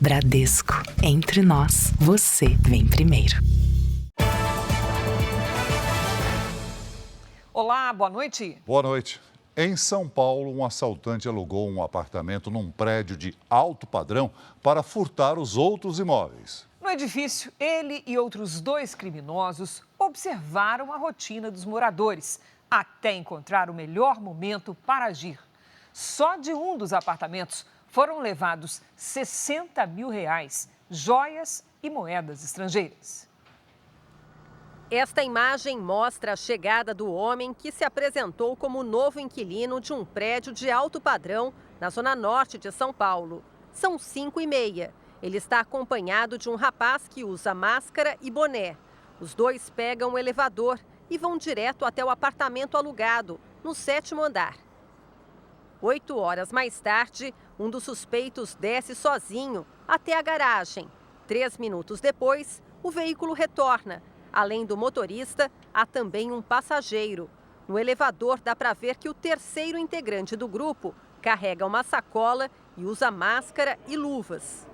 Bradesco. Entre nós, você vem primeiro. Olá, boa noite. Boa noite. Em São Paulo, um assaltante alugou um apartamento num prédio de alto padrão para furtar os outros imóveis. No edifício, ele e outros 2 criminosos observaram a rotina dos moradores, até encontrar o melhor momento para agir. Só de um dos apartamentos foram levados R$60 mil, joias e moedas estrangeiras. Esta imagem mostra a chegada do homem que se apresentou como novo inquilino de um prédio de alto padrão na zona norte de São Paulo. São 5h30. Ele está acompanhado de um rapaz que usa máscara e boné. Os 2 pegam o elevador e vão direto até o apartamento alugado, no 7º andar. 8 horas mais tarde, um dos suspeitos desce sozinho até a garagem. 3 minutos depois, o veículo retorna. Além do motorista, há também um passageiro. No elevador dá para ver que o terceiro integrante do grupo carrega uma sacola e usa máscara e luvas.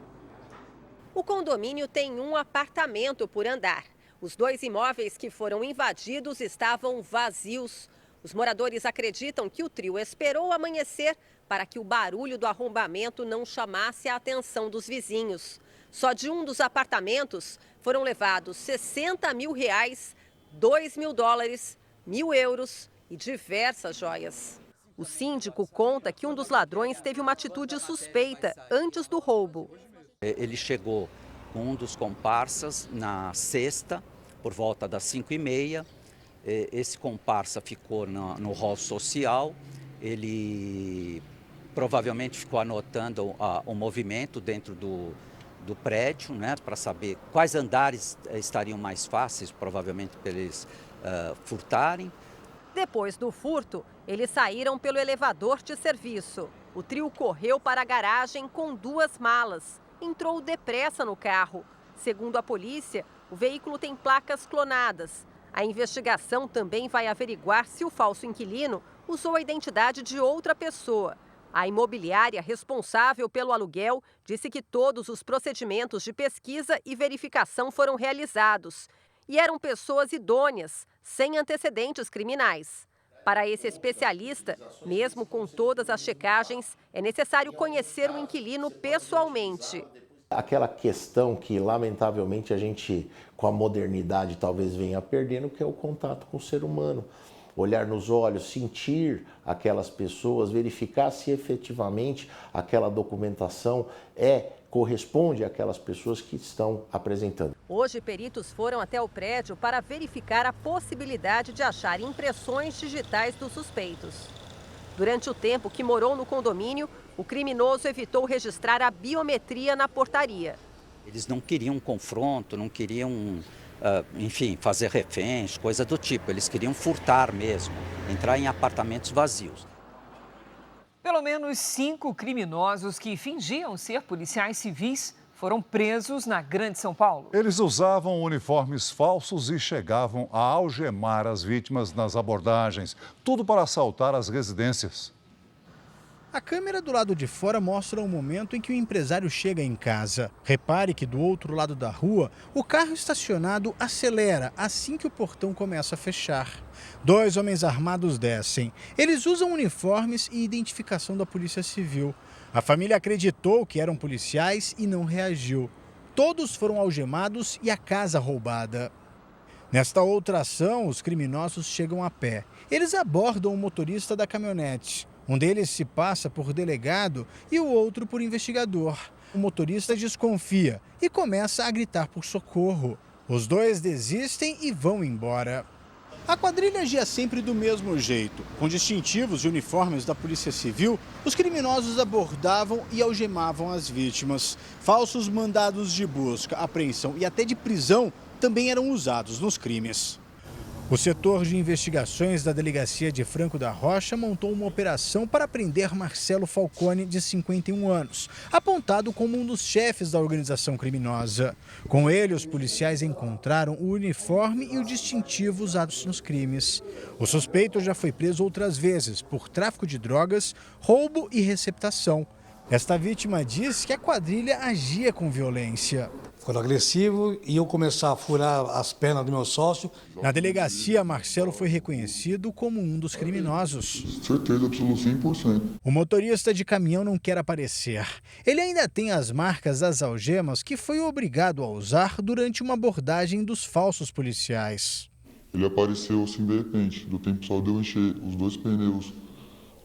O condomínio tem um apartamento por andar. Os 2 imóveis que foram invadidos estavam vazios. Os moradores acreditam que o trio esperou amanhecer para que o barulho do arrombamento não chamasse a atenção dos vizinhos. Só de um dos apartamentos foram levados R$60 mil, $2 mil, €1.000 e diversas joias. O síndico conta que um dos ladrões teve uma atitude suspeita antes do roubo. Ele chegou com um dos comparsas na sexta, por volta das 5h30. Esse comparsa ficou no hall social. Ele provavelmente ficou anotando o movimento dentro do prédio, né, para saber quais andares estariam mais fáceis, provavelmente, para eles furtarem. Depois do furto, eles saíram pelo elevador de serviço. O trio correu para a garagem com 2 malas. Entrou depressa no carro. Segundo a polícia, o veículo tem placas clonadas. A investigação também vai averiguar se o falso inquilino usou a identidade de outra pessoa. A imobiliária responsável pelo aluguel disse que todos os procedimentos de pesquisa e verificação foram realizados. E eram pessoas idôneas, sem antecedentes criminais. Para esse especialista, mesmo com todas as checagens, é necessário conhecer o inquilino pessoalmente. Aquela questão que, lamentavelmente, a gente, com a modernidade, talvez venha perdendo, que é o contato com o ser humano. Olhar nos olhos, sentir aquelas pessoas, verificar se efetivamente aquela documentação corresponde àquelas pessoas que estão apresentando. Hoje, peritos foram até o prédio para verificar a possibilidade de achar impressões digitais dos suspeitos. Durante o tempo que morou no condomínio, o criminoso evitou registrar a biometria na portaria. Eles não queriam confronto, não queriam, enfim, fazer reféns, coisa do tipo. Eles queriam furtar mesmo, entrar em apartamentos vazios. Pelo menos 5 criminosos que fingiam ser policiais civis foram presos na Grande São Paulo. Eles usavam uniformes falsos e chegavam a algemar as vítimas nas abordagens, tudo para assaltar as residências. A câmera do lado de fora mostra o momento em que o empresário chega em casa. Repare que do outro lado da rua, o carro estacionado acelera assim que o portão começa a fechar. 2 homens armados descem. Eles usam uniformes e identificação da Polícia Civil. A família acreditou que eram policiais e não reagiu. Todos foram algemados e a casa roubada. Nesta outra ação, os criminosos chegam a pé. Eles abordam o motorista da caminhonete. Um deles se passa por delegado e o outro por investigador. O motorista desconfia e começa a gritar por socorro. Os 2 desistem e vão embora. A quadrilha agia sempre do mesmo jeito. Com distintivos e uniformes da Polícia Civil, os criminosos abordavam e algemavam as vítimas. Falsos mandados de busca, apreensão e até de prisão também eram usados nos crimes. O setor de investigações da Delegacia de Franco da Rocha montou uma operação para prender Marcelo Falcone, de 51 anos, apontado como um dos chefes da organização criminosa. Com ele, os policiais encontraram o uniforme e o distintivo usados nos crimes. O suspeito já foi preso outras vezes por tráfico de drogas, roubo e receptação. Esta vítima diz que a quadrilha agia com violência. Ficou agressivo e eu começar a furar as pernas do meu sócio. Na delegacia, Marcelo foi reconhecido como um dos criminosos. Certeza absoluta, 100%. O motorista de caminhão não quer aparecer. Ele ainda tem as marcas das algemas que foi obrigado a usar durante uma abordagem dos falsos policiais. Ele apareceu assim de repente, do tempo só de eu encher os 2 pneus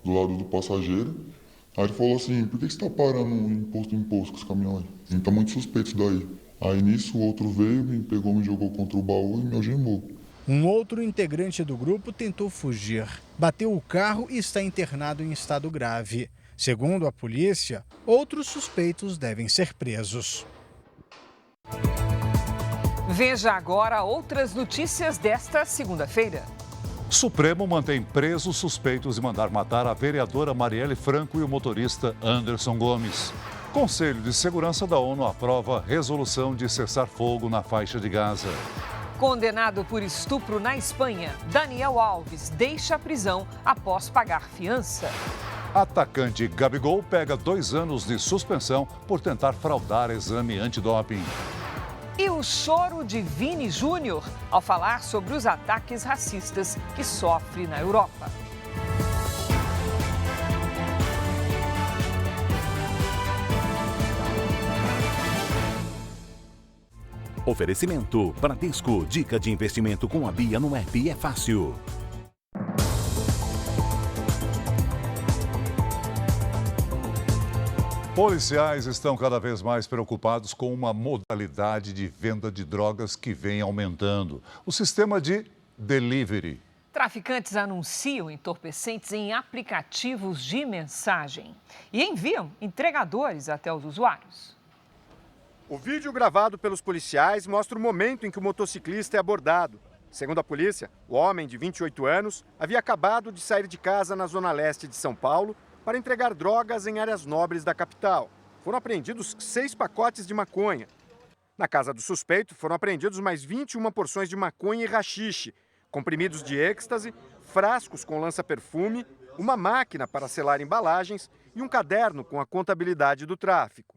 do lado do passageiro. Aí ele falou assim, por que você está parando em posto com esse caminhão aí? A gente tá muito suspeito daí. Aí nisso o outro veio, me pegou, me jogou contra o baú e me algemou. Um outro integrante do grupo tentou fugir, bateu o carro e está internado em estado grave. Segundo a polícia, outros suspeitos devem ser presos. Veja agora outras notícias desta segunda-feira. Supremo mantém presos suspeitos de mandar matar a vereadora Marielle Franco e o motorista Anderson Gomes. Conselho de Segurança da ONU aprova resolução de cessar fogo na faixa de Gaza. Condenado por estupro na Espanha, Daniel Alves deixa a prisão após pagar fiança. Atacante Gabigol pega 2 anos de suspensão por tentar fraudar exame antidoping. E o choro de Vini Júnior ao falar sobre os ataques racistas que sofre na Europa. Oferecimento Bradesco. Dica de investimento com a Bia no app é fácil. Policiais estão cada vez mais preocupados com uma modalidade de venda de drogas que vem aumentando: o sistema de delivery. Traficantes anunciam entorpecentes em aplicativos de mensagem e enviam entregadores até os usuários. O vídeo gravado pelos policiais mostra o momento em que o motociclista é abordado. Segundo a polícia, o homem de 28 anos havia acabado de sair de casa na zona leste de São Paulo para entregar drogas em áreas nobres da capital. Foram apreendidos 6 pacotes de maconha. Na casa do suspeito, foram apreendidos mais 21 porções de maconha e haxixe, comprimidos de êxtase, frascos com lança-perfume, uma máquina para selar embalagens e um caderno com a contabilidade do tráfico.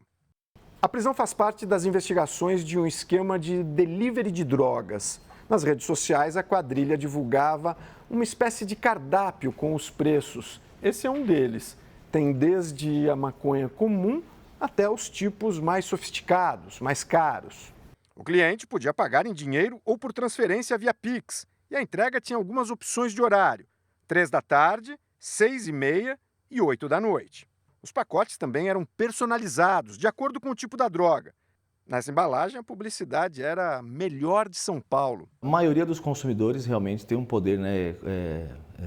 A prisão faz parte das investigações de um esquema de delivery de drogas. Nas redes sociais, a quadrilha divulgava uma espécie de cardápio com os preços. Esse é um deles. Tem desde a maconha comum até os tipos mais sofisticados, mais caros. O cliente podia pagar em dinheiro ou por transferência via Pix. E a entrega tinha algumas opções de horário: 3 da tarde, 6h30 e 8 da noite. Os pacotes também eram personalizados, de acordo com o tipo da droga. Nessa embalagem, a publicidade era melhor de São Paulo. A maioria dos consumidores realmente tem um poder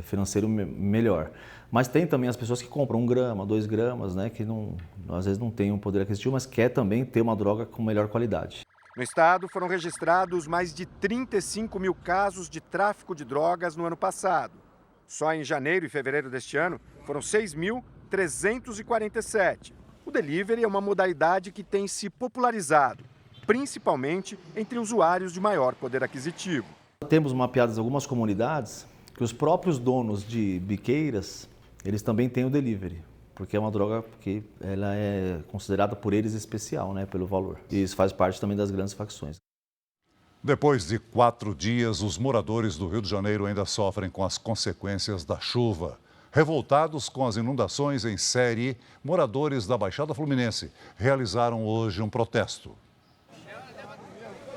financeiro melhor. Mas tem também as pessoas que compram 1 grama, 2 gramas, que às vezes não tem um poder aquisitivo, mas quer também ter uma droga com melhor qualidade. No estado, foram registrados mais de 35 mil casos de tráfico de drogas no ano passado. Só em janeiro e fevereiro deste ano, foram 6.347. O delivery é uma modalidade que tem se popularizado, principalmente entre usuários de maior poder aquisitivo. Temos mapeadas algumas comunidades que os próprios donos de biqueiras, eles também têm o delivery, porque é uma droga que ela é considerada por eles especial, pelo valor. E isso faz parte também das grandes facções. Depois de 4 dias, os moradores do Rio de Janeiro ainda sofrem com as consequências da chuva. Revoltados com as inundações em série, moradores da Baixada Fluminense realizaram hoje um protesto.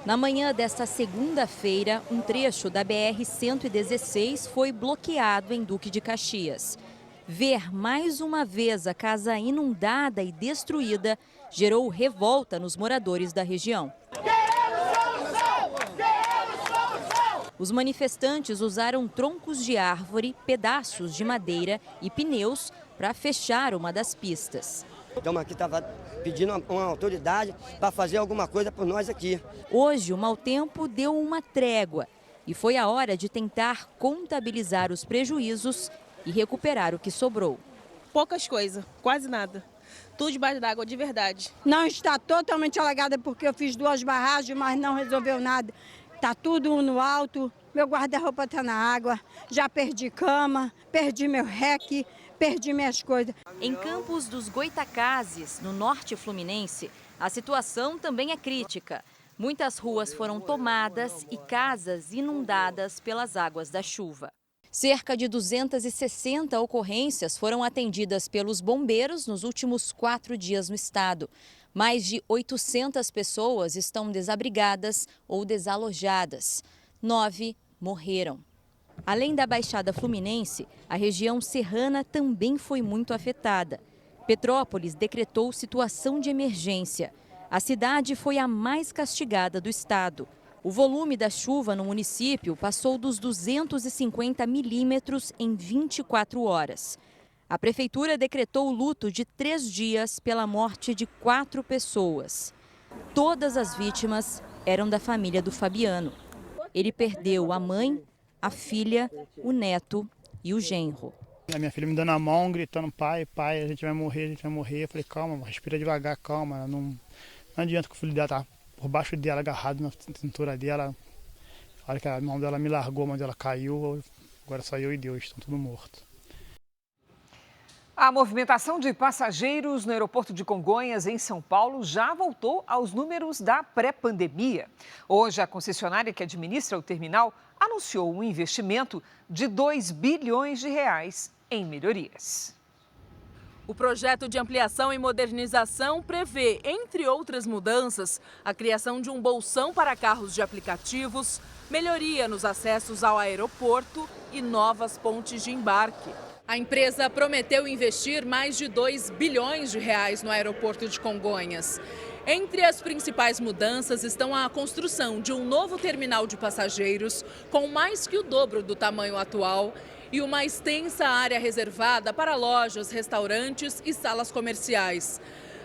Na manhã desta segunda-feira, um trecho da BR-116 foi bloqueado em Duque de Caxias. Ver mais uma vez a casa inundada e destruída gerou revolta nos moradores da região. Os manifestantes usaram troncos de árvore, pedaços de madeira e pneus para fechar uma das pistas. Estamos aqui pedindo uma autoridade para fazer alguma coisa por nós aqui. Hoje, o mau tempo deu uma trégua e foi a hora de tentar contabilizar os prejuízos e recuperar o que sobrou. Poucas coisas, quase nada. Tudo debaixo d'água, de verdade. Não está totalmente alagada porque eu fiz 2 barragens, mas não resolveu nada. Está tudo no alto, meu guarda-roupa está na água, já perdi cama, perdi meu rec, perdi minhas coisas. Em Campos dos Goitacazes, no norte fluminense, a situação também é crítica. Muitas ruas foram tomadas e casas inundadas pelas águas da chuva. Cerca de 260 ocorrências foram atendidas pelos bombeiros nos últimos 4 dias no estado. Mais de 800 pessoas estão desabrigadas ou desalojadas. 9 morreram. Além da Baixada Fluminense, a região serrana também foi muito afetada. Petrópolis decretou situação de emergência. A cidade foi a mais castigada do estado. O volume da chuva no município passou dos 250 milímetros em 24 horas. A prefeitura decretou o luto de 3 dias pela morte de 4 pessoas. Todas as vítimas eram da família do Fabiano. Ele perdeu a mãe, a filha, o neto e o genro. A minha filha me dando a mão, gritando, pai, a gente vai morrer, a gente vai morrer. Eu falei, calma, respira devagar, calma. Não adianta que o filho dela tá por baixo dela, agarrado na cintura dela. A hora que a mão dela me largou, a mão dela caiu, agora só eu e Deus, estão tudo mortos. A movimentação de passageiros no aeroporto de Congonhas, em São Paulo, já voltou aos números da pré-pandemia. Hoje, a concessionária que administra o terminal anunciou um investimento de R$2 bilhões em melhorias. O projeto de ampliação e modernização prevê, entre outras mudanças, a criação de um bolsão para carros de aplicativos, melhoria nos acessos ao aeroporto e novas pontes de embarque. A empresa prometeu investir mais de R$2 bilhões no aeroporto de Congonhas. Entre as principais mudanças estão a construção de um novo terminal de passageiros com mais que o dobro do tamanho atual e uma extensa área reservada para lojas, restaurantes e salas comerciais.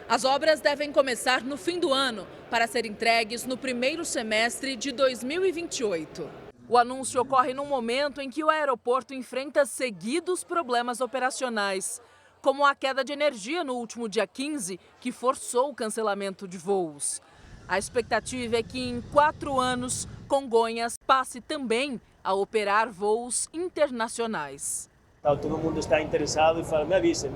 As obras devem começar no fim do ano, para serem entregues no primeiro semestre de 2028. O anúncio ocorre num momento em que o aeroporto enfrenta seguidos problemas operacionais, como a queda de energia no último dia 15, que forçou o cancelamento de voos. A expectativa é que em 4 anos, Congonhas passe também a operar voos internacionais. Todo mundo está interessado e fala, me avisem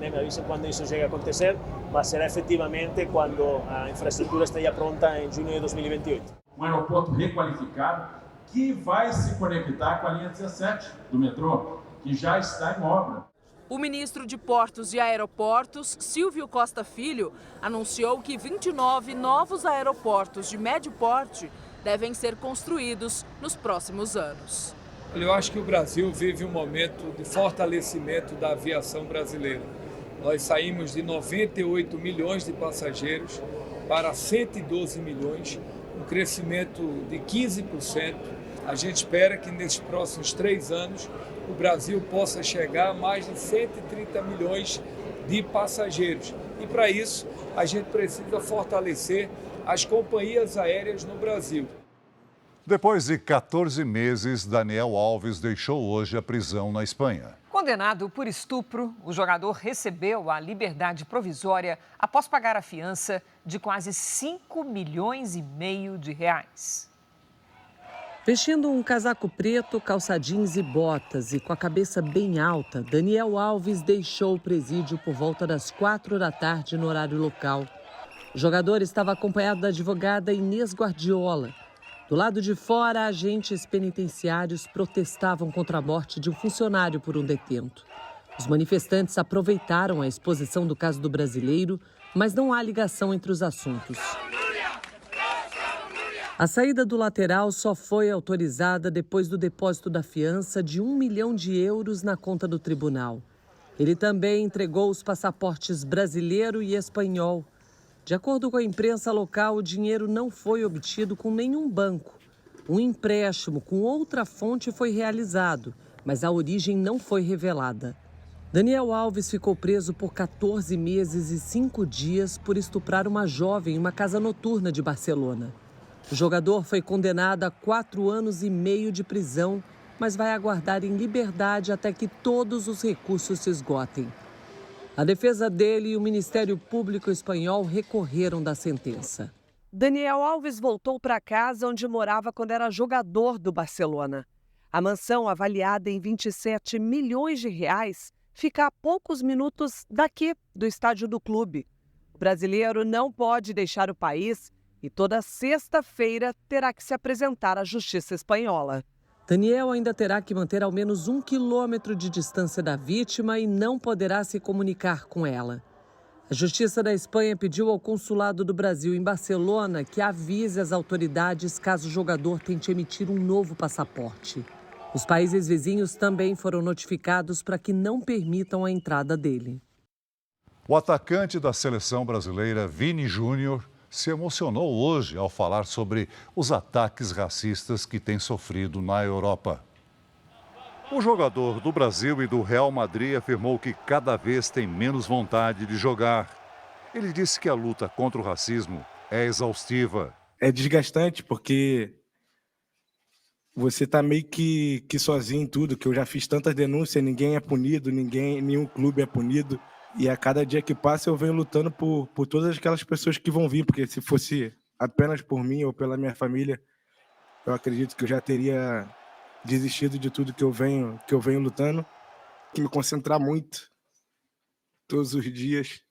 quando isso chegue a acontecer, mas será efetivamente quando a infraestrutura esteja pronta em junho de 2028. Um aeroporto requalificado que vai se conectar com a linha 17 do metrô, que já está em obra. O ministro de Portos e Aeroportos, Silvio Costa Filho, anunciou que 29 novos aeroportos de médio porte devem ser construídos nos próximos anos. Eu acho que o Brasil vive um momento de fortalecimento da aviação brasileira. Nós saímos de 98 milhões de passageiros para 112 milhões, um crescimento de 15%. A gente espera que nesses próximos 3 anos o Brasil possa chegar a mais de 130 milhões de passageiros. E para isso a gente precisa fortalecer as companhias aéreas no Brasil. Depois de 14 meses, Daniel Alves deixou hoje a prisão na Espanha. Condenado por estupro, o jogador recebeu a liberdade provisória após pagar a fiança de quase 5,5 milhões de reais. Vestindo um casaco preto, calça jeans e botas e com a cabeça bem alta, Daniel Alves deixou o presídio por volta das 4 da tarde no horário local. O jogador estava acompanhado da advogada Inês Guardiola. Do lado de fora, agentes penitenciários protestavam contra a morte de um funcionário por um detento. Os manifestantes aproveitaram a exposição do caso do brasileiro, mas não há ligação entre os assuntos. A saída do lateral só foi autorizada depois do depósito da fiança de 1 milhão de euros na conta do tribunal. Ele também entregou os passaportes brasileiro e espanhol. De acordo com a imprensa local, o dinheiro não foi obtido com nenhum banco. Um empréstimo com outra fonte foi realizado, mas a origem não foi revelada. Daniel Alves ficou preso por 14 meses e 5 dias por estuprar uma jovem em uma casa noturna de Barcelona. O jogador foi condenado a 4 anos e meio de prisão, mas vai aguardar em liberdade até que todos os recursos se esgotem. A defesa dele e o Ministério Público espanhol recorreram da sentença. Daniel Alves voltou para casa onde morava quando era jogador do Barcelona. A mansão, avaliada em 27 milhões de reais, fica a poucos minutos daqui, do estádio do clube. O brasileiro não pode deixar o país e toda sexta-feira terá que se apresentar à Justiça Espanhola. Daniel ainda terá que manter ao menos 1 quilômetro de distância da vítima e não poderá se comunicar com ela. A Justiça da Espanha pediu ao Consulado do Brasil em Barcelona que avise as autoridades caso o jogador tente emitir um novo passaporte. Os países vizinhos também foram notificados para que não permitam a entrada dele. O atacante da seleção brasileira, Vini Júnior, se emocionou hoje ao falar sobre os ataques racistas que tem sofrido na Europa. O jogador do Brasil e do Real Madrid afirmou que cada vez tem menos vontade de jogar. Ele disse que a luta contra o racismo é exaustiva. É desgastante porque você está meio que sozinho em tudo, que eu já fiz tantas denúncias, ninguém é punido, nenhum clube é punido. E a cada dia que passa eu venho lutando por todas aquelas pessoas que vão vir, porque se fosse apenas por mim ou pela minha família, eu acredito que eu já teria desistido de tudo que eu venho lutando. Tem que me concentrar muito, todos os dias.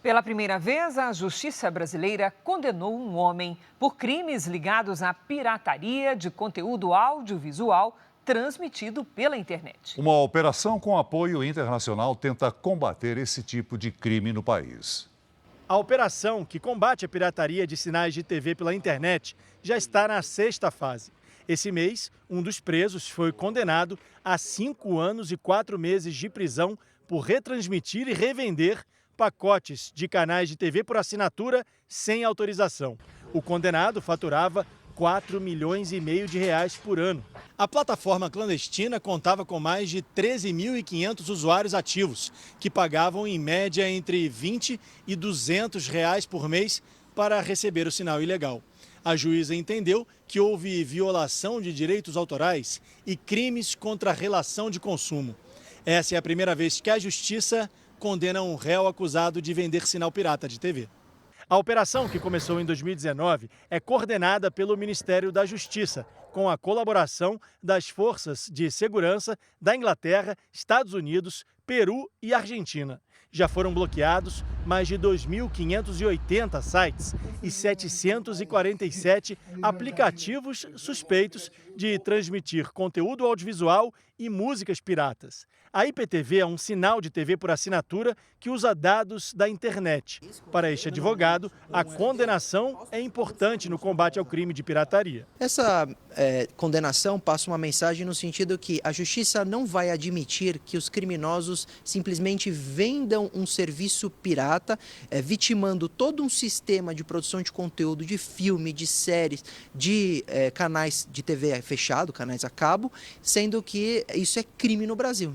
Pela primeira vez, a Justiça brasileira condenou um homem por crimes ligados à pirataria de conteúdo audiovisual transmitido pela internet. Uma operação com apoio internacional tenta combater esse tipo de crime no país. A operação que combate a pirataria de sinais de TV pela internet já está na 6ª fase. Esse mês, um dos presos foi condenado a 5 anos e 4 meses de prisão por retransmitir e revender pacotes de canais de TV por assinatura sem autorização. O condenado faturava 4,5 milhões de reais por ano. A plataforma clandestina contava com mais de 13.500 usuários ativos, que pagavam em média entre 20 e 200 reais por mês para receber o sinal ilegal. A juíza entendeu que houve violação de direitos autorais e crimes contra a relação de consumo. Essa é a primeira vez que a Justiça condena um réu acusado de vender sinal pirata de TV. A operação, que começou em 2019, é coordenada pelo Ministério da Justiça, com a colaboração das forças de segurança da Inglaterra, Estados Unidos, Peru e Argentina. Já foram bloqueados mais de 2.580 sites e 747 aplicativos suspeitos de transmitir conteúdo audiovisual e músicas piratas. A IPTV é um sinal de TV por assinatura que usa dados da internet. Para este advogado, a condenação é importante no combate ao crime de pirataria. Essa condenação passa uma mensagem no sentido que a justiça não vai admitir que os criminosos simplesmente vendam um serviço pirata, vitimando todo um sistema de produção de conteúdo, de filme, de séries, de canais de TV fechado, canais a cabo, sendo que isso é crime no Brasil.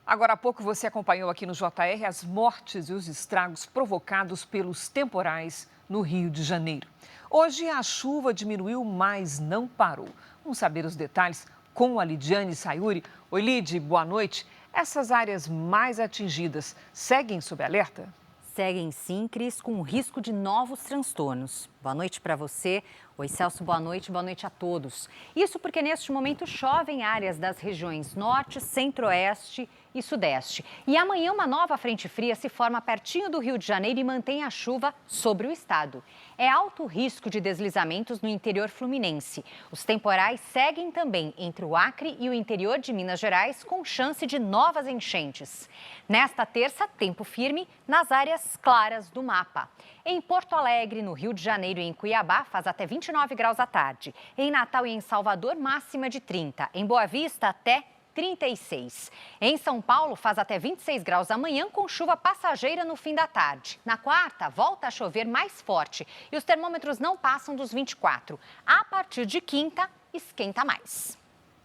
Agora há pouco você acompanhou aqui no JR as mortes e os estragos provocados pelos temporais no Rio de Janeiro. Hoje a chuva diminuiu, mas não parou. Vamos saber os detalhes com a Lidiane Sayuri. Oi, Lid, boa noite. Essas áreas mais atingidas seguem sob alerta? Seguem sim, Cris, com risco de novos transtornos. Boa noite para você. Oi, Celso, boa noite a todos. Isso porque neste momento chove em áreas das regiões Norte, Centro-Oeste e Sudeste. E amanhã uma nova frente fria se forma pertinho do Rio de Janeiro e mantém a chuva sobre o estado. É alto o risco de deslizamentos no interior fluminense. Os temporais seguem também entre o Acre e o interior de Minas Gerais, com chance de novas enchentes. Nesta terça, tempo firme nas áreas claras do mapa. Em Porto Alegre, no Rio de Janeiro e em Cuiabá, faz até 29 graus à tarde. Em Natal e em Salvador, máxima de 30. Em Boa Vista, até 36. Em São Paulo, faz até 26 graus amanhã, com chuva passageira no fim da tarde. Na quarta, volta a chover mais forte e os termômetros não passam dos 24. A partir de quinta, esquenta mais.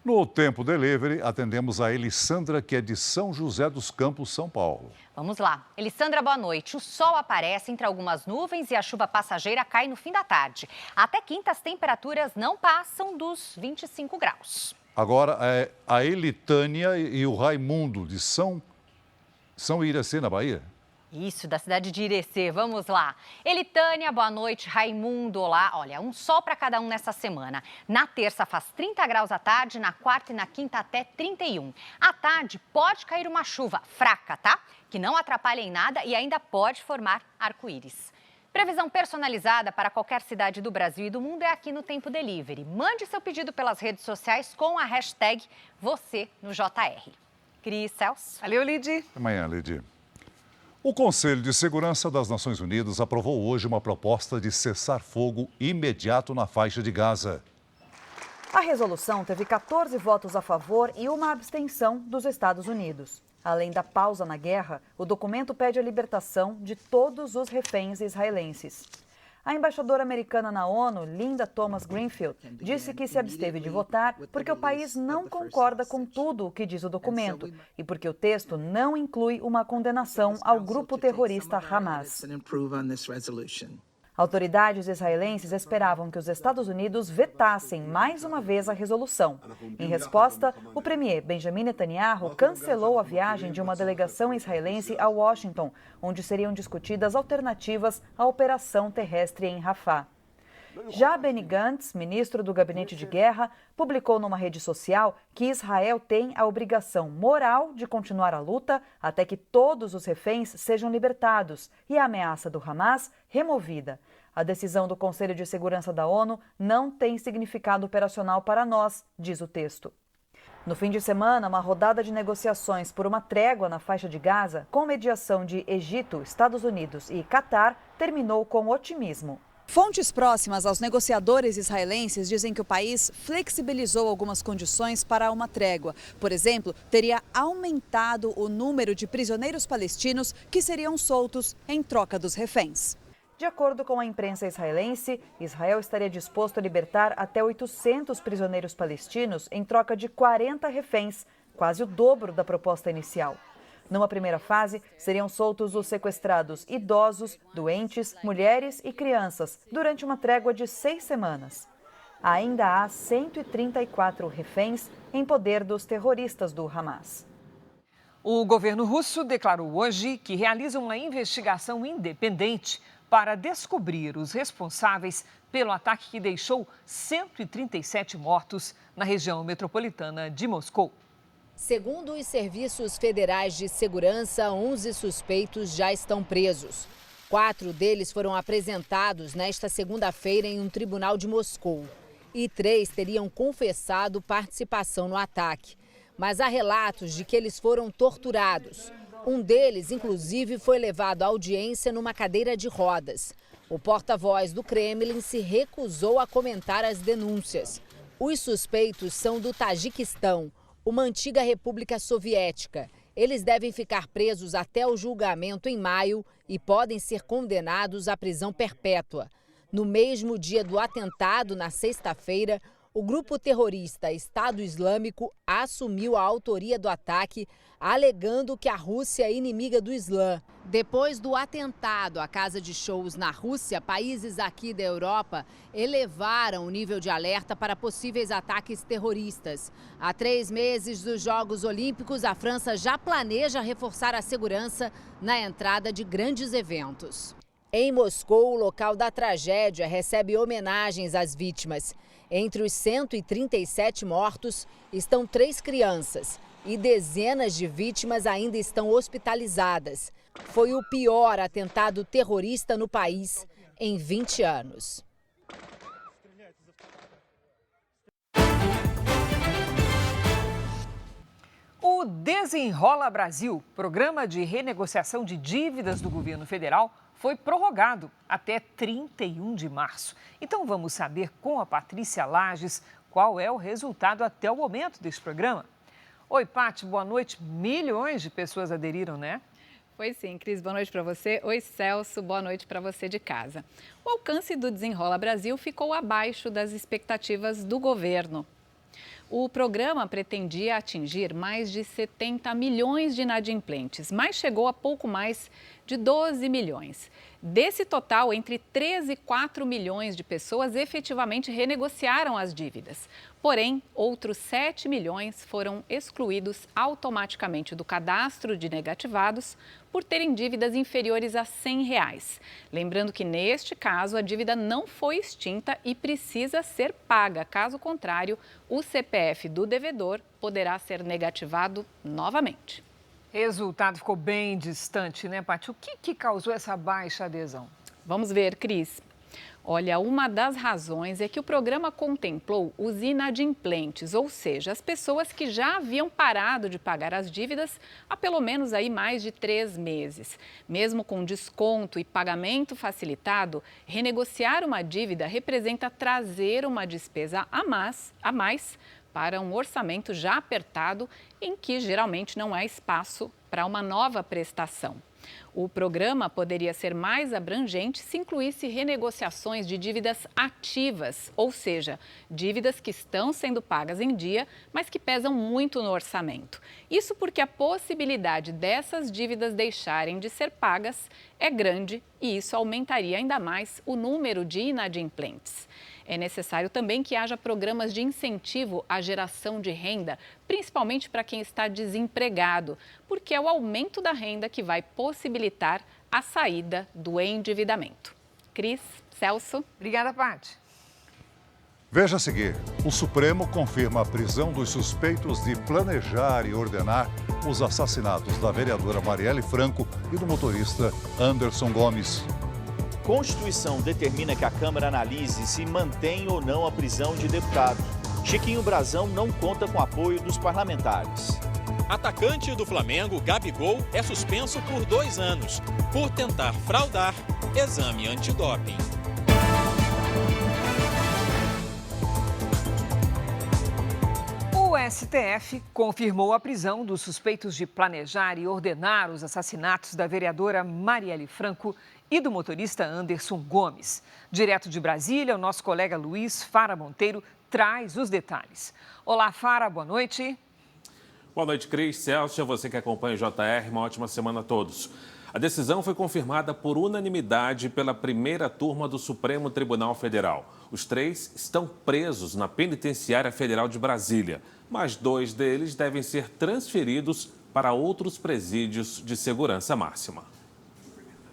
No Tempo Delivery, atendemos a Elissandra, que é de São José dos Campos, São Paulo. Vamos lá. Elissandra, boa noite. O sol aparece entre algumas nuvens e a chuva passageira cai no fim da tarde. Até quinta, as temperaturas não passam dos 25 graus. Agora, a Elitânia e o Raimundo, de São Iracema, na Bahia. Isso, da cidade de Irecê. Vamos lá. Elitânia, boa noite. Raimundo, olá. Olha, um sol para cada um nessa semana. Na terça faz 30 graus à tarde, na quarta e na quinta até 31. À tarde pode cair uma chuva fraca, tá? Que não atrapalha em nada e ainda pode formar arco-íris. Previsão personalizada para qualquer cidade do Brasil e do mundo é aqui no Tempo Delivery. Mande seu pedido pelas redes sociais com a hashtag #VocêNoJR. Cris, Celso. Valeu, Lidy. Até amanhã, Lidy. O Conselho de Segurança das Nações Unidas aprovou hoje uma proposta de cessar-fogo imediato na faixa de Gaza. A resolução teve 14 votos a favor e uma abstenção dos Estados Unidos. Além da pausa na guerra, o documento pede a libertação de todos os reféns israelenses. A embaixadora americana na ONU, Linda Thomas-Greenfield, disse que se absteve de votar porque o país não concorda com tudo o que diz o documento e porque o texto não inclui uma condenação ao grupo terrorista Hamas. Autoridades israelenses esperavam que os Estados Unidos vetassem mais uma vez a resolução. Em resposta, o premier Benjamin Netanyahu cancelou a viagem de uma delegação israelense a Washington, onde seriam discutidas alternativas à operação terrestre em Rafah. Já Benny Gantz, ministro do Gabinete de Guerra, publicou numa rede social que Israel tem a obrigação moral de continuar a luta até que todos os reféns sejam libertados e a ameaça do Hamas removida. A decisão do Conselho de Segurança da ONU não tem significado operacional para nós, diz o texto. No fim de semana, uma rodada de negociações por uma trégua na faixa de Gaza, com mediação de Egito, Estados Unidos e Catar, terminou com otimismo. Fontes próximas aos negociadores israelenses dizem que o país flexibilizou algumas condições para uma trégua. Por exemplo, teria aumentado o número de prisioneiros palestinos que seriam soltos em troca dos reféns. De acordo com a imprensa israelense, Israel estaria disposto a libertar até 800 prisioneiros palestinos em troca de 40 reféns, quase o dobro da proposta inicial. Numa primeira fase, seriam soltos os sequestrados idosos, doentes, mulheres e crianças, durante uma trégua de 6 semanas. Ainda há 134 reféns em poder dos terroristas do Hamas. O governo russo declarou hoje que realiza uma investigação independente para descobrir os responsáveis pelo ataque que deixou 137 mortos na região metropolitana de Moscou. Segundo os serviços federais de segurança, 11 suspeitos já estão presos. 4 deles foram apresentados nesta segunda-feira em um tribunal de Moscou. E 3 teriam confessado participação no ataque. Mas há relatos de que eles foram torturados. Um deles, inclusive, foi levado à audiência numa cadeira de rodas. O porta-voz do Kremlin se recusou a comentar as denúncias. Os suspeitos são do Tajiquistão, uma antiga república soviética. Eles devem ficar presos até o julgamento em maio e podem ser condenados à prisão perpétua. No mesmo dia do atentado, na sexta-feira, o grupo terrorista Estado Islâmico assumiu a autoria do ataque, alegando que a Rússia é inimiga do Islã. Depois do atentado à casa de shows na Rússia, países aqui da Europa elevaram o nível de alerta para possíveis ataques terroristas. Há 3 meses dos Jogos Olímpicos, a França já planeja reforçar a segurança na entrada de grandes eventos. Em Moscou, o local da tragédia recebe homenagens às vítimas. Entre os 137 mortos estão 3 crianças e dezenas de vítimas ainda estão hospitalizadas. Foi o pior atentado terrorista no país em 20 anos. O Desenrola Brasil, programa de renegociação de dívidas do governo federal, foi prorrogado até 31 de março. Então vamos saber com a Patrícia Lages qual é o resultado até o momento desse programa. Oi, Paty, boa noite. Milhões de pessoas aderiram, né? Pois sim, Cris, boa noite para você. Oi, Celso, boa noite para você de casa. O alcance do Desenrola Brasil ficou abaixo das expectativas do governo. O programa pretendia atingir mais de 70 milhões de inadimplentes, mas chegou a pouco mais de 12 milhões. Desse total, entre 13 e 4 milhões de pessoas efetivamente renegociaram as dívidas. Porém, outros 7 milhões foram excluídos automaticamente do cadastro de negativados por terem dívidas inferiores a R$ 100. Lembrando que, neste caso, a dívida não foi extinta e precisa ser paga. Caso contrário, o CPF do devedor poderá ser negativado novamente. Resultado ficou bem distante, né, Paty? O que causou essa baixa adesão? Vamos ver, Cris. Olha, uma das razões é que o programa contemplou os inadimplentes, ou seja, as pessoas que já haviam parado de pagar as dívidas há pelo menos aí mais de 3 meses. Mesmo com desconto e pagamento facilitado, renegociar uma dívida representa trazer uma despesa a mais para um orçamento já apertado, em que geralmente não há espaço para uma nova prestação. O programa poderia ser mais abrangente se incluísse renegociações de dívidas ativas, ou seja, dívidas que estão sendo pagas em dia, mas que pesam muito no orçamento. Isso porque a possibilidade dessas dívidas deixarem de ser pagas é grande e isso aumentaria ainda mais o número de inadimplentes. É necessário também que haja programas de incentivo à geração de renda, principalmente para quem está desempregado, porque é o aumento da renda que vai possibilitar a saída do endividamento. Cris, Celso. Obrigada, Paty. Veja a seguir, o Supremo confirma a prisão dos suspeitos de planejar e ordenar os assassinatos da vereadora Marielle Franco e do motorista Anderson Gomes. Constituição determina que a Câmara analise se mantém ou não a prisão de deputado. Chiquinho Brazão não conta com apoio dos parlamentares. Atacante do Flamengo, Gabigol, é suspenso por 2 anos por tentar fraudar exame antidoping. O STF confirmou a prisão dos suspeitos de planejar e ordenar os assassinatos da vereadora Marielle Franco e do motorista Anderson Gomes. Direto de Brasília, o nosso colega Luiz Fara Monteiro traz os detalhes. Olá, Fara, boa noite. Boa noite, Cris, Celso, você que acompanha o JR, uma ótima semana a todos. A decisão foi confirmada por unanimidade pela primeira turma do Supremo Tribunal Federal. Os 3 estão presos na Penitenciária Federal de Brasília, mas 2 deles devem ser transferidos para outros presídios de segurança máxima.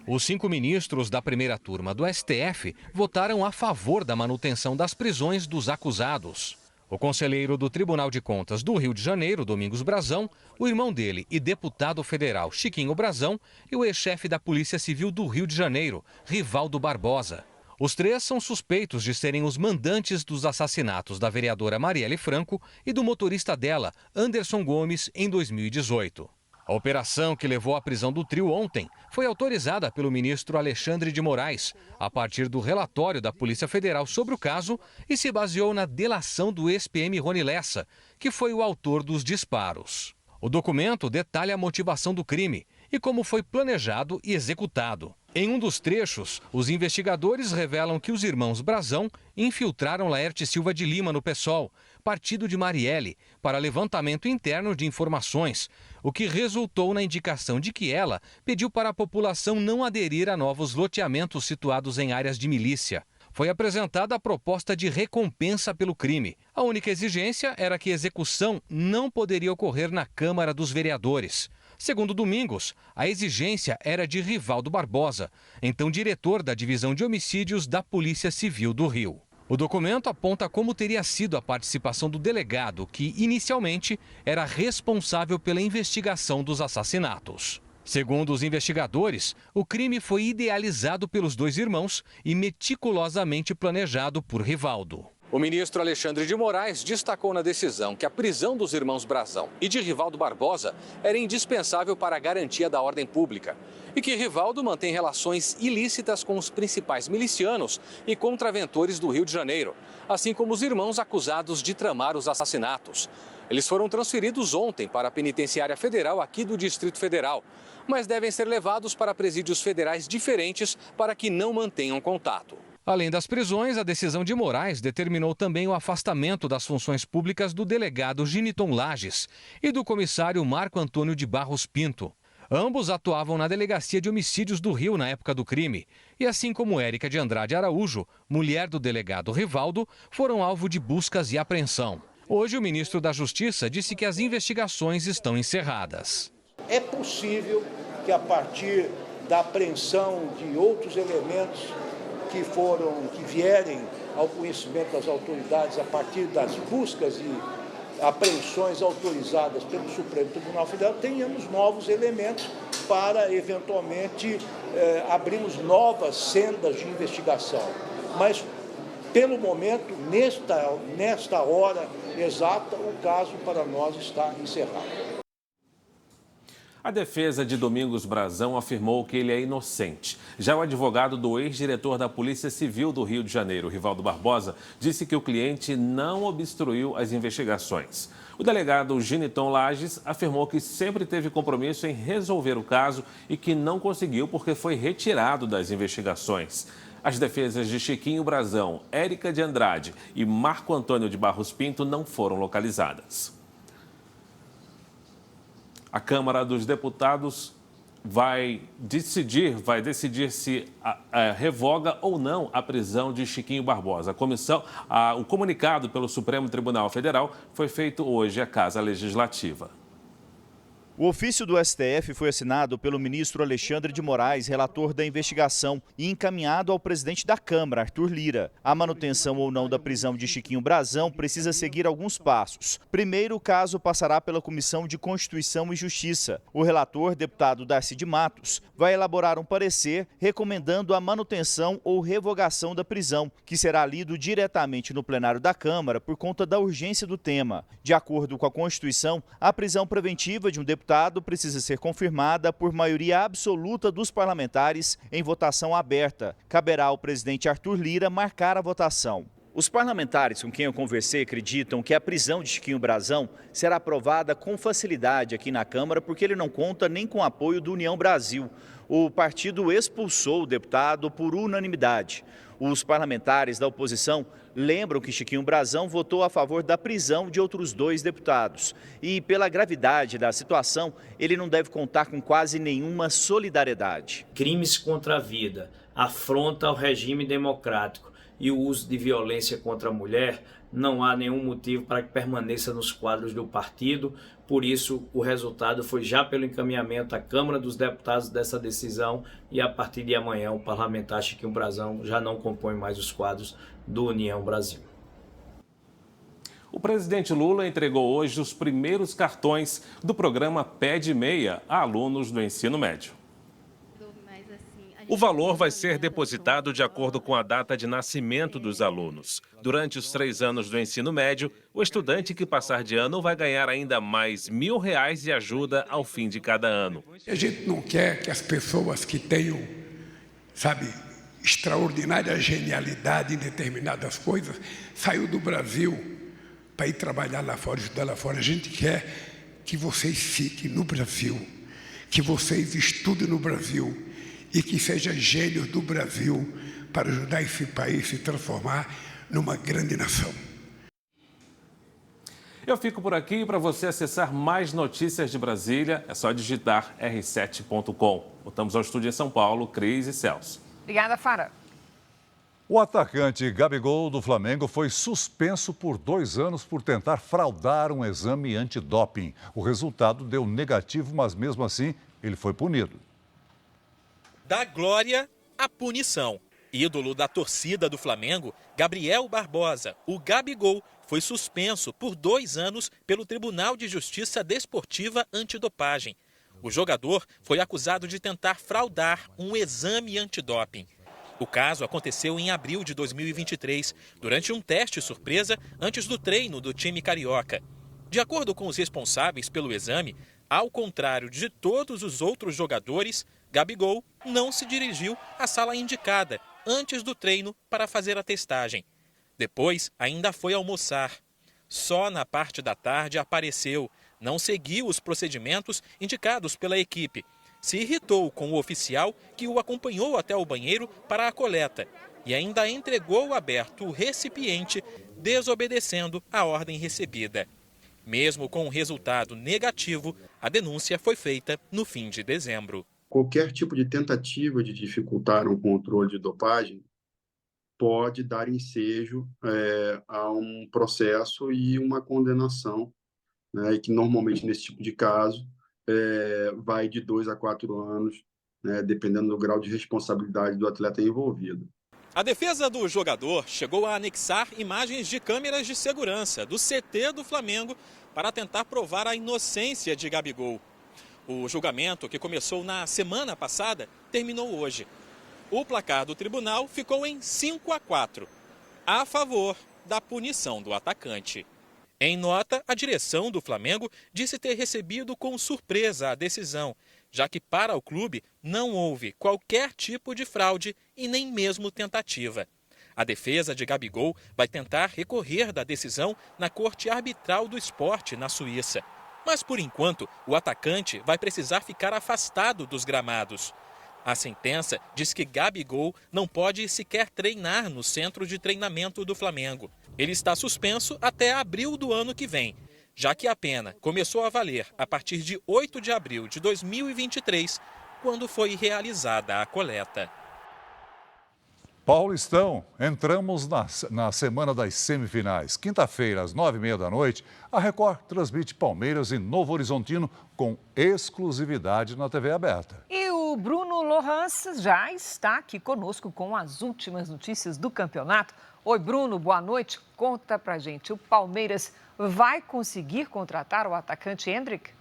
Os 5 ministros da primeira turma do STF votaram a favor da manutenção das prisões dos acusados. O conselheiro do Tribunal de Contas do Rio de Janeiro, Domingos Brazão, o irmão dele e deputado federal Chiquinho Brazão e o ex-chefe da Polícia Civil do Rio de Janeiro, Rivaldo Barbosa. Os 3 são suspeitos de serem os mandantes dos assassinatos da vereadora Marielle Franco e do motorista dela, Anderson Gomes, em 2018. A operação que levou à prisão do trio ontem foi autorizada pelo ministro Alexandre de Moraes, a partir do relatório da Polícia Federal sobre o caso e se baseou na delação do ex-PM Rony Lessa, que foi o autor dos disparos. O documento detalha a motivação do crime e como foi planejado e executado. Em um dos trechos, os investigadores revelam que os irmãos Brazão infiltraram Laerte Silva de Lima no PSOL, partido de Marielle, para levantamento interno de informações, o que resultou na indicação de que ela pediu para a população não aderir a novos loteamentos situados em áreas de milícia. Foi apresentada a proposta de recompensa pelo crime. A única exigência era que a execução não poderia ocorrer na Câmara dos Vereadores. Segundo Domingos, a exigência era de Rivaldo Barbosa, então diretor da Divisão de Homicídios da Polícia Civil do Rio. O documento aponta como teria sido a participação do delegado, que inicialmente era responsável pela investigação dos assassinatos. Segundo os investigadores, o crime foi idealizado pelos 2 irmãos e meticulosamente planejado por Rivaldo. O ministro Alexandre de Moraes destacou na decisão que a prisão dos irmãos Brazão e de Rivaldo Barbosa era indispensável para a garantia da ordem pública e que Rivaldo mantém relações ilícitas com os principais milicianos e contraventores do Rio de Janeiro, assim como os irmãos acusados de tramar os assassinatos. Eles foram transferidos ontem para a Penitenciária Federal aqui do Distrito Federal, mas devem ser levados para presídios federais diferentes para que não mantenham contato. Além das prisões, a decisão de Moraes determinou também o afastamento das funções públicas do delegado Giniton Lages e do comissário Marco Antônio de Barros Pinto. Ambos atuavam na Delegacia de Homicídios do Rio na época do crime. E assim como Érica de Andrade Araújo, mulher do delegado Rivaldo, foram alvo de buscas e apreensão. Hoje, o ministro da Justiça disse que as investigações estão encerradas. É possível que, a partir da apreensão de outros elementos que vierem ao conhecimento das autoridades a partir das buscas e apreensões autorizadas pelo Supremo Tribunal Federal, tenhamos novos elementos para, eventualmente, abrirmos novas sendas de investigação. Mas, pelo momento, nesta hora exata, o caso para nós está encerrado. A defesa de Domingos Brazão afirmou que ele é inocente. Já o advogado do ex-diretor da Polícia Civil do Rio de Janeiro, Rivaldo Barbosa, disse que o cliente não obstruiu as investigações. O delegado Giniton Lages afirmou que sempre teve compromisso em resolver o caso e que não conseguiu porque foi retirado das investigações. As defesas de Chiquinho Brazão, Érica de Andrade e Marco Antônio de Barros Pinto não foram localizadas. A Câmara dos Deputados vai decidir se revoga ou não a prisão de Chiquinho Barbosa. O comunicado pelo Supremo Tribunal Federal foi feito hoje à Casa Legislativa. O ofício do STF foi assinado pelo ministro Alexandre de Moraes, relator da investigação, e encaminhado ao presidente da Câmara, Arthur Lira. A manutenção ou não da prisão de Chiquinho Brazão precisa seguir alguns passos. Primeiro, o caso passará pela Comissão de Constituição e Justiça. O relator, deputado Darcy de Matos, vai elaborar um parecer recomendando a manutenção ou revogação da prisão, que será lido diretamente no plenário da Câmara por conta da urgência do tema. De acordo com a Constituição, a prisão preventiva de um deputado precisa ser confirmada por maioria absoluta dos parlamentares em votação aberta. Caberá ao presidente Arthur Lira marcar a votação. Os parlamentares com quem eu conversei acreditam que a prisão de Chiquinho Brazão será aprovada com facilidade aqui na Câmara porque ele não conta nem com o apoio do União Brasil. O partido expulsou o deputado por unanimidade. Os parlamentares da oposição lembram que Chiquinho Brazão votou a favor da prisão de outros 2 deputados. E, pela gravidade da situação, ele não deve contar com quase nenhuma solidariedade. Crimes contra a vida, afronta ao regime democrático e o uso de violência contra a mulher, não há nenhum motivo para que permaneça nos quadros do partido. Por isso, o resultado foi já pelo encaminhamento à Câmara dos Deputados dessa decisão e, a partir de amanhã, o parlamentar Chiquinho Brazão já não compõe mais os quadros do União Brasil. O presidente Lula entregou hoje os primeiros cartões do programa Pé de Meia a alunos do ensino médio. O valor vai ser depositado de acordo com a data de nascimento dos alunos. Durante os 3 anos do ensino médio, o estudante que passar de ano vai ganhar ainda mais R$1.000 de ajuda ao fim de cada ano. A gente não quer que as pessoas que tenham, extraordinária genialidade em determinadas coisas, saiam do Brasil para ir trabalhar lá fora, estudar lá fora. A gente quer que vocês fiquem no Brasil, que vocês estudem no Brasil, e que sejam gênios do Brasil para ajudar esse país a se transformar numa grande nação. Eu fico por aqui. Para você acessar mais notícias de Brasília, é só digitar r7.com. Voltamos ao estúdio em São Paulo, Cris e Celso. Obrigada, Fara. O atacante Gabigol do Flamengo foi suspenso por 2 anos por tentar fraudar um exame antidoping. O resultado deu negativo, mas mesmo assim ele foi punido. Da glória à punição. Ídolo da torcida do Flamengo, Gabriel Barbosa, o Gabigol, foi suspenso por 2 anos pelo Tribunal de Justiça Desportiva Antidopagem. O jogador foi acusado de tentar fraudar um exame antidoping. O caso aconteceu em abril de 2023, durante um teste surpresa antes do treino do time carioca. De acordo com os responsáveis pelo exame, ao contrário de todos os outros jogadores, Gabigol não se dirigiu à sala indicada antes do treino para fazer a testagem. Depois, ainda foi almoçar. Só na parte da tarde apareceu, não seguiu os procedimentos indicados pela equipe. Se irritou com o oficial que o acompanhou até o banheiro para a coleta e ainda entregou aberto o recipiente, desobedecendo a ordem recebida. Mesmo com um resultado negativo, a denúncia foi feita no fim de dezembro. Qualquer tipo de tentativa de dificultar um controle de dopagem pode dar ensejo a um processo e uma condenação, né, e que normalmente nesse tipo de caso vai de 2 a 4 anos, né, dependendo do grau de responsabilidade do atleta envolvido. A defesa do jogador chegou a anexar imagens de câmeras de segurança do CT do Flamengo para tentar provar a inocência de Gabigol. O julgamento, que começou na semana passada, terminou hoje. O placar do tribunal ficou em 5-4, a favor da punição do atacante. Em nota, a direção do Flamengo disse ter recebido com surpresa a decisão, já que para o clube não houve qualquer tipo de fraude e nem mesmo tentativa. A defesa de Gabigol vai tentar recorrer da decisão na Corte Arbitral do Esporte, na Suíça. Mas, por enquanto, o atacante vai precisar ficar afastado dos gramados. A sentença diz que Gabigol não pode sequer treinar no centro de treinamento do Flamengo. Ele está suspenso até abril do ano que vem, já que a pena começou a valer a partir de 8 de abril de 2023, quando foi realizada a coleta. Paulistão, entramos na semana das semifinais. Quinta-feira, às 9h30 da noite, a Record transmite Palmeiras e Novo Horizontino com exclusividade na TV aberta. E o Bruno Lohans já está aqui conosco com as últimas notícias do campeonato. Oi, Bruno, boa noite. Conta pra gente, o Palmeiras vai conseguir contratar o atacante Endrick?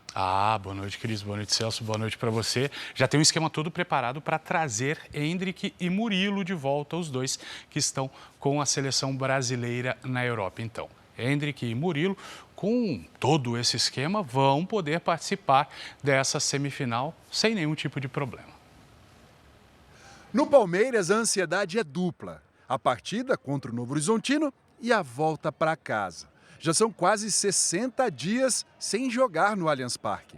Boa noite, Cris. Boa noite, Celso. Boa noite para você. Já tem um esquema todo preparado para trazer Endrick e Murilo de volta, os dois que estão com a seleção brasileira na Europa. Então, Endrick e Murilo, com todo esse esquema, vão poder participar dessa semifinal sem nenhum tipo de problema. No Palmeiras, a ansiedade é dupla. A partida contra o Novo Horizontino e a volta para casa. Já são quase 60 dias sem jogar no Allianz Parque.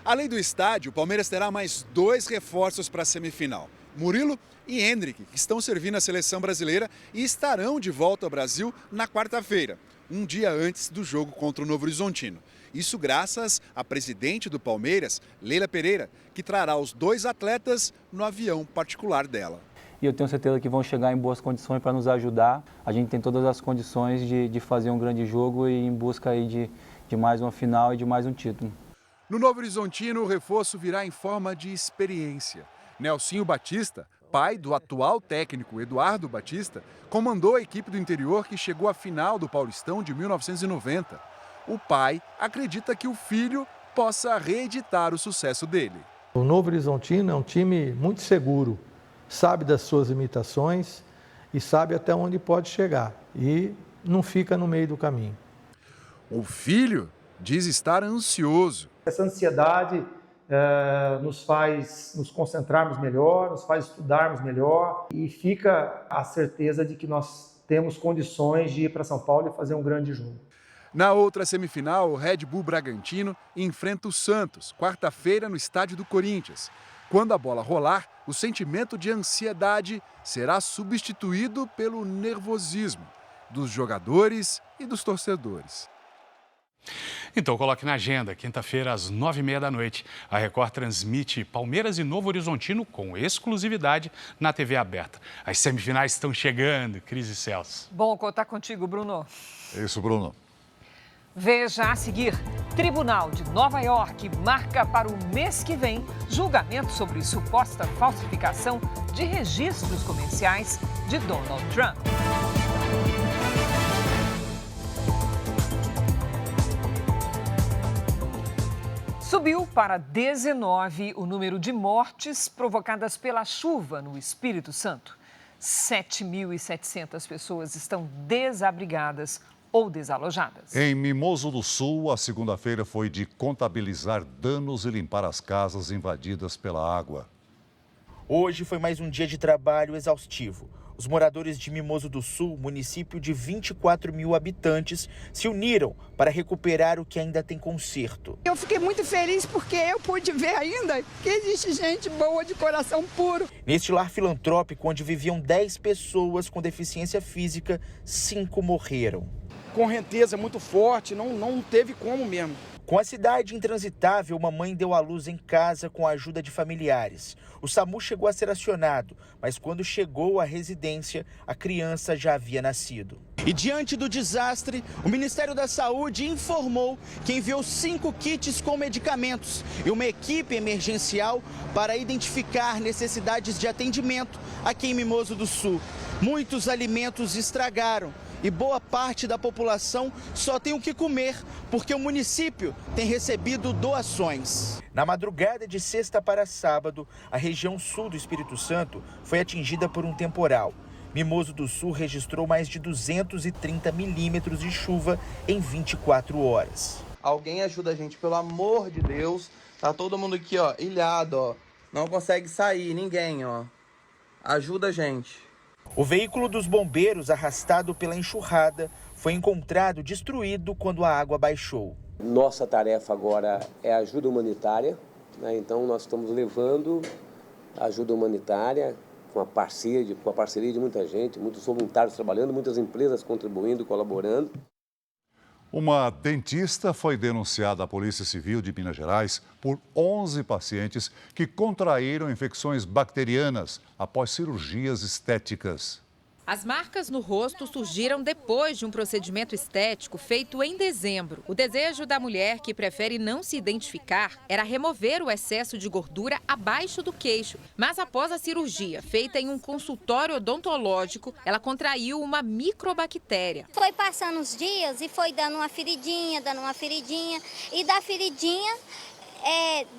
Além do estádio, o Palmeiras terá mais 2 reforços para a semifinal. Murilo e Endrick, que estão servindo a seleção brasileira e estarão de volta ao Brasil na quarta-feira, um dia antes do jogo contra o Novo Horizontino. Isso graças à presidente do Palmeiras, Leila Pereira, que trará os 2 atletas no avião particular dela. E eu tenho certeza que vão chegar em boas condições para nos ajudar. A gente tem todas as condições de fazer um grande jogo e ir em busca aí de mais uma final e de mais um título. No Novo Horizontino, o reforço virá em forma de experiência. Nelsinho Batista, pai do atual técnico Eduardo Batista, comandou a equipe do interior que chegou à final do Paulistão de 1990. O pai acredita que o filho possa reeditar o sucesso dele. O Novo Horizontino é um time muito seguro. Sabe das suas limitações e sabe até onde pode chegar e não fica no meio do caminho. O filho diz estar ansioso. Essa ansiedade nos faz nos concentrarmos melhor, nos faz estudarmos melhor e fica a certeza de que nós temos condições de ir para São Paulo e fazer um grande jogo. Na outra semifinal, o Red Bull Bragantino enfrenta o Santos, quarta-feira no estádio do Corinthians. Quando a bola rolar, o sentimento de ansiedade será substituído pelo nervosismo dos jogadores e dos torcedores. Então, coloque na agenda, quinta-feira, às 9h30 da noite. A Record transmite Palmeiras e Novo Horizontino com exclusividade na TV aberta. As semifinais estão chegando, Cris e Celso. Bom contar contigo, Bruno. É isso, Bruno. Veja a seguir, Tribunal de Nova York marca para o mês que vem julgamento sobre suposta falsificação de registros comerciais de Donald Trump. Subiu para 19 o número de mortes provocadas pela chuva no Espírito Santo. 7.700 pessoas estão desabrigadas ou desalojadas. Em Mimoso do Sul, a segunda-feira foi de contabilizar danos e limpar as casas invadidas pela água. Hoje foi mais um dia de trabalho exaustivo. Os moradores de Mimoso do Sul, município de 24 mil habitantes, se uniram para recuperar o que ainda tem conserto. Eu fiquei muito feliz porque eu pude ver ainda que existe gente boa de coração puro. Neste lar filantrópico, onde viviam 10 pessoas com deficiência física, 5 morreram. correnteza muito forte, não teve como mesmo. Com a cidade intransitável, uma mãe deu à luz em casa com a ajuda de familiares. O SAMU chegou a ser acionado, mas quando chegou à residência, a criança já havia nascido. E diante do desastre, o Ministério da Saúde informou que enviou 5 kits com medicamentos e uma equipe emergencial para identificar necessidades de atendimento aqui em Mimoso do Sul. Muitos alimentos estragaram e boa parte da população só tem o que comer, porque o município tem recebido doações. Na madrugada de sexta para sábado, a região sul do Espírito Santo foi atingida por um temporal. Mimoso do Sul registrou mais de 230 milímetros de chuva em 24 horas. Alguém ajuda a gente, pelo amor de Deus. Tá todo mundo aqui, ó, ilhado, ó. Não consegue sair, ninguém, ó. Ajuda a gente. O veículo dos bombeiros, arrastado pela enxurrada, foi encontrado destruído quando a água baixou. Nossa tarefa agora é ajuda humanitária, né? Então nós estamos levando ajuda humanitária com a parceria de muita gente, muitos voluntários trabalhando, muitas empresas contribuindo, colaborando. Uma dentista foi denunciada à Polícia Civil de Minas Gerais por 11 pacientes que contraíram infecções bacterianas após cirurgias estéticas. As marcas no rosto surgiram depois de um procedimento estético feito em dezembro. O desejo da mulher, que prefere não se identificar, era remover o excesso de gordura abaixo do queixo. Mas após a cirurgia, feita em um consultório odontológico, ela contraiu uma microbactéria. Foi passando os dias e foi dando uma feridinha, e da feridinha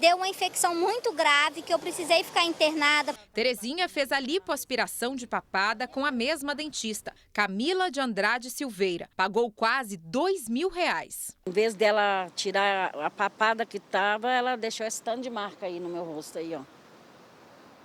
deu uma infecção muito grave que eu precisei ficar internada. Terezinha fez a lipoaspiração de papada com a mesma dentista, Camila de Andrade Silveira. Pagou quase R$2.000. Em vez dela tirar a papada que estava, ela deixou esse tanto de marca aí no meu rosto aí, ó.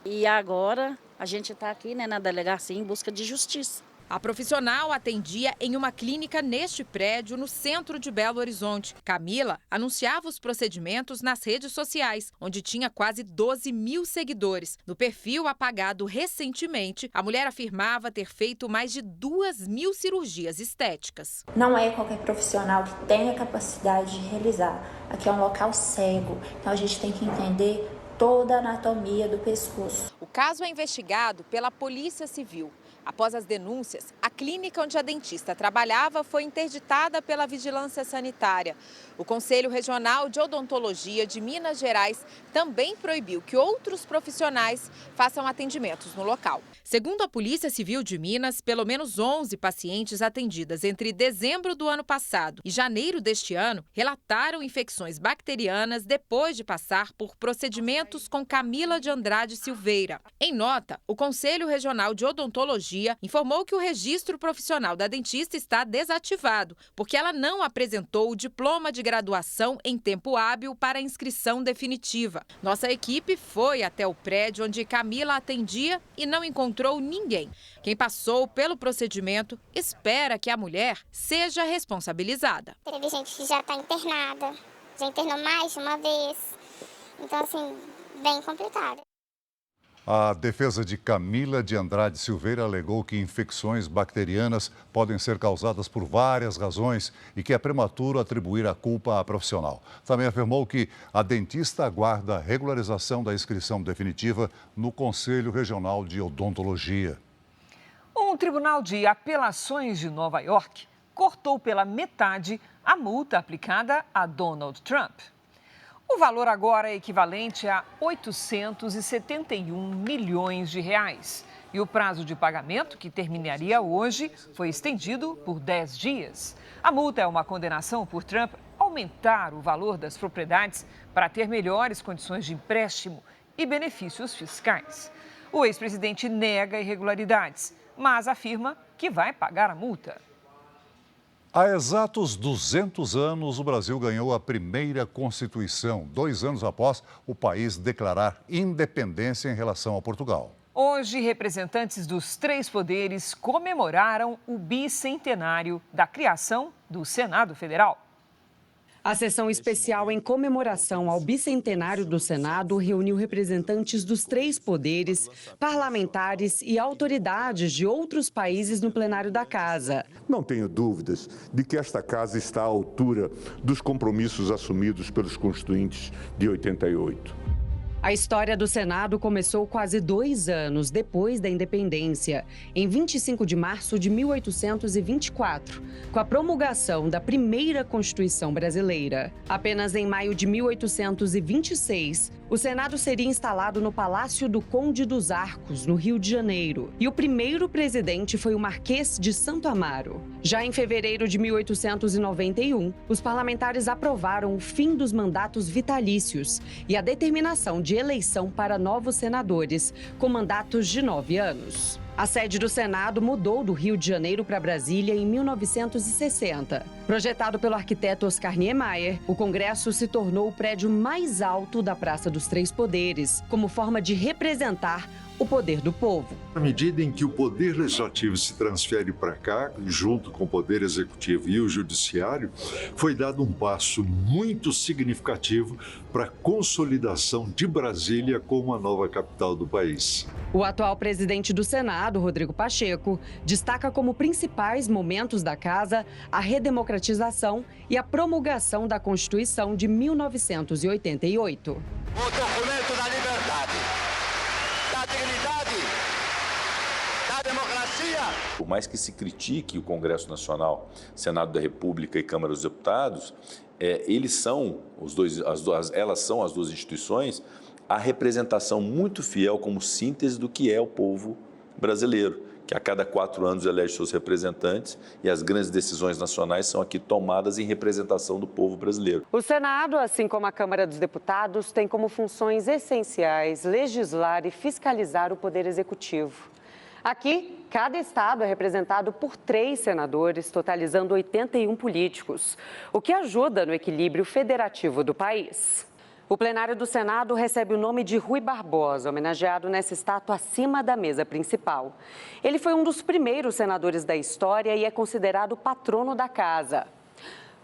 E agora a gente está aqui, né, na delegacia em busca de justiça. A profissional atendia em uma clínica neste prédio, no centro de Belo Horizonte. Camila anunciava os procedimentos nas redes sociais, onde tinha quase 12 mil seguidores. No perfil apagado recentemente, a mulher afirmava ter feito mais de 2.000 cirurgias estéticas. Não é qualquer profissional que tenha capacidade de realizar. Aqui é um local cego, então a gente tem que entender toda a anatomia do pescoço. O caso é investigado pela Polícia Civil. Após as denúncias, a clínica onde a dentista trabalhava foi interditada pela Vigilância Sanitária. O Conselho Regional de Odontologia de Minas Gerais também proibiu que outros profissionais façam atendimentos no local. Segundo a Polícia Civil de Minas, pelo menos 11 pacientes atendidas entre dezembro do ano passado e janeiro deste ano relataram infecções bacterianas depois de passar por procedimentos com Camila de Andrade Silveira. Em nota, o Conselho Regional de Odontologia informou que o registro profissional da dentista está desativado, porque ela não apresentou o diploma de graduação em tempo hábil para a inscrição definitiva. Nossa equipe foi até o prédio onde Camila atendia e não encontrou ninguém. Quem passou pelo procedimento espera que a mulher seja responsabilizada. Teve gente que já está internada, já internou mais de uma vez, então assim, bem complicado. A defesa de Camila de Andrade Silveira alegou que infecções bacterianas podem ser causadas por várias razões e que é prematuro atribuir a culpa à profissional. Também afirmou que a dentista aguarda a regularização da inscrição definitiva no Conselho Regional de Odontologia. Um tribunal de apelações de Nova York cortou pela metade a multa aplicada a Donald Trump. O valor agora é equivalente a 871 milhões de reais. E o prazo de pagamento, que terminaria hoje, foi estendido por 10 dias. A multa é uma condenação por Trump aumentar o valor das propriedades para ter melhores condições de empréstimo e benefícios fiscais. O ex-presidente nega irregularidades, mas afirma que vai pagar a multa. Há exatos 200 anos, o Brasil ganhou a primeira Constituição, 2 anos após o país declarar independência em relação a Portugal. Hoje, representantes dos 3 poderes comemoraram o bicentenário da criação do Senado Federal. A sessão especial em comemoração ao bicentenário do Senado reuniu representantes dos 3 poderes, parlamentares e autoridades de outros países no plenário da Casa. Não tenho dúvidas de que esta Casa está à altura dos compromissos assumidos pelos constituintes de 88. A história do Senado começou quase 2 anos depois da independência, em 25 de março de 1824, com a promulgação da primeira Constituição brasileira. Apenas em maio de 1826, o Senado seria instalado no Palácio do Conde dos Arcos, no Rio de Janeiro, e o primeiro presidente foi o Marquês de Santo Amaro. Já em fevereiro de 1891, os parlamentares aprovaram o fim dos mandatos vitalícios e a determinação de eleição para novos senadores, com mandatos de 9 anos. A sede do Senado mudou do Rio de Janeiro para Brasília em 1960. Projetado pelo arquiteto Oscar Niemeyer, o Congresso se tornou o prédio mais alto da Praça dos Três Poderes, como forma de representar o poder do povo. À medida em que o poder legislativo se transfere para cá, junto com o poder executivo e o judiciário, foi dado um passo muito significativo para a consolidação de Brasília como a nova capital do país. O atual presidente do Senado, Rodrigo Pacheco, destaca como principais momentos da casa a redemocratização e a promulgação da Constituição de 1988. O documento da liberdade, da dignidade, da democracia. Por mais que se critique o Congresso Nacional, Senado da República e Câmara dos Deputados, eles são elas são as duas instituições a representação muito fiel como síntese do que é o povo brasileiro, que a cada 4 anos elege seus representantes e as grandes decisões nacionais são aqui tomadas em representação do povo brasileiro. O Senado, assim como a Câmara dos Deputados, tem como funções essenciais legislar e fiscalizar o Poder Executivo. Aqui, cada estado é representado por 3 senadores, totalizando 81 políticos, o que ajuda no equilíbrio federativo do país. O plenário do Senado recebe o nome de Rui Barbosa, homenageado nessa estátua acima da mesa principal. Ele foi um dos primeiros senadores da história e é considerado patrono da casa.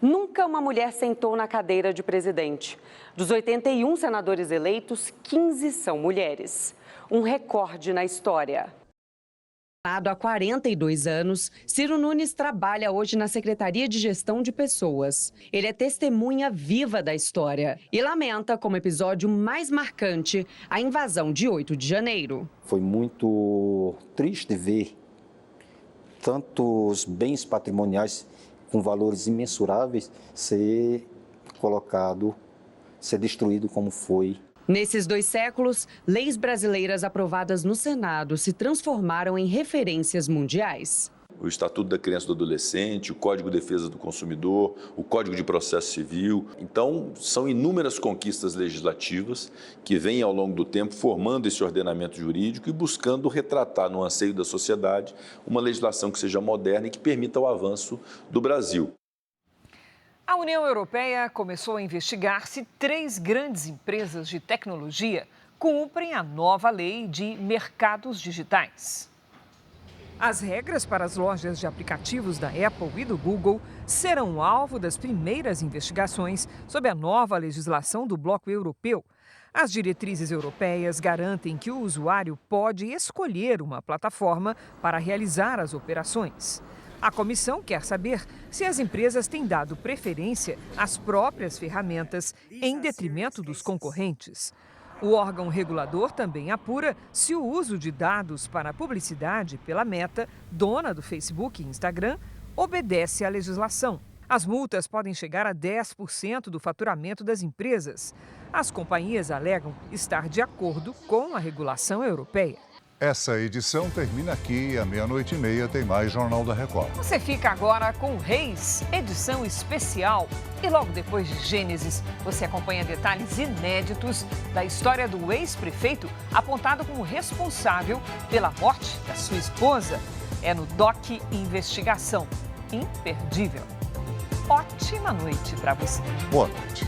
Nunca uma mulher sentou na cadeira de presidente. Dos 81 senadores eleitos, 15 são mulheres. Um recorde na história. Há 42 anos, Ciro Nunes trabalha hoje na Secretaria de Gestão de Pessoas. Ele é testemunha viva da história e lamenta, como episódio mais marcante, a invasão de 8 de janeiro. Foi muito triste ver tantos bens patrimoniais com valores imensuráveis ser destruído como foi. Nesses 2 séculos, leis brasileiras aprovadas no Senado se transformaram em referências mundiais. O Estatuto da Criança e do Adolescente, o Código de Defesa do Consumidor, o Código de Processo Civil. Então, são inúmeras conquistas legislativas que vêm ao longo do tempo formando esse ordenamento jurídico e buscando retratar no anseio da sociedade uma legislação que seja moderna e que permita o avanço do Brasil. A União Europeia começou a investigar se 3 grandes empresas de tecnologia cumprem a nova lei de mercados digitais. As regras para as lojas de aplicativos da Apple e do Google serão alvo das primeiras investigações sob a nova legislação do bloco europeu. As diretrizes europeias garantem que o usuário pode escolher uma plataforma para realizar as operações. A comissão quer saber se as empresas têm dado preferência às próprias ferramentas em detrimento dos concorrentes. O órgão regulador também apura se o uso de dados para publicidade pela Meta, dona do Facebook e Instagram, obedece à legislação. As multas podem chegar a 10% do faturamento das empresas. As companhias alegam estar de acordo com a regulação europeia. Essa edição termina aqui e à 00:30 tem mais Jornal da Record. Você fica agora com Reis, edição especial. E logo depois de Gênesis, você acompanha detalhes inéditos da história do ex-prefeito apontado como responsável pela morte da sua esposa. É no Doc Investigação. Imperdível. Ótima noite para você. Boa noite.